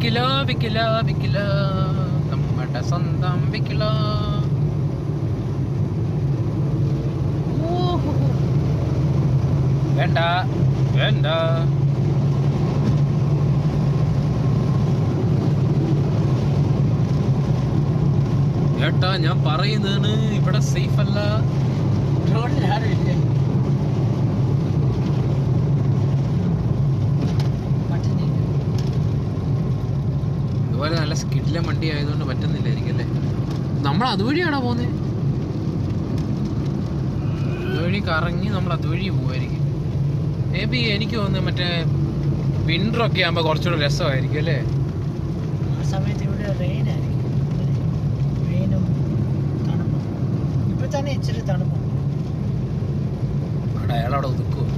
വിക്കില വിക്കില വിക്കില നമ്മുടെ സ്വന്തം വിക്കില. വേണ്ട വേണ്ട. ഏട്ടാ ഞാൻ പറയുന്നതാണ്, ഇവിടെ സേഫ് അല്ല. ഇതുപോലെ നല്ല സ്കിഡിലെ വണ്ടി ആയതുകൊണ്ട് പറ്റുന്നില്ലായിരിക്കും അല്ലേ? നമ്മൾ അതുവഴിയാണോ പോകുന്നത്? അതുവഴി കറങ്ങി നമ്മൾ അതുവഴി പോവായിരിക്കും. മേ ബി എനിക്ക് തോന്നുന്നു മറ്റേ വിന്ററൊക്കെ ആകുമ്പോൾ കുറച്ചുകൂടെ രസമായിരിക്കും അല്ലേ? ആ സമയത്ത് ഇവിടെ റെയിൻ ആയിരിക്കും. റെയിനും തണുപ്പും. ഇപ്പൊ തന്നെ ഇച്ചിരി തണുപ്പും. അവിടെ അയാളവിടെ ഒതുക്കും.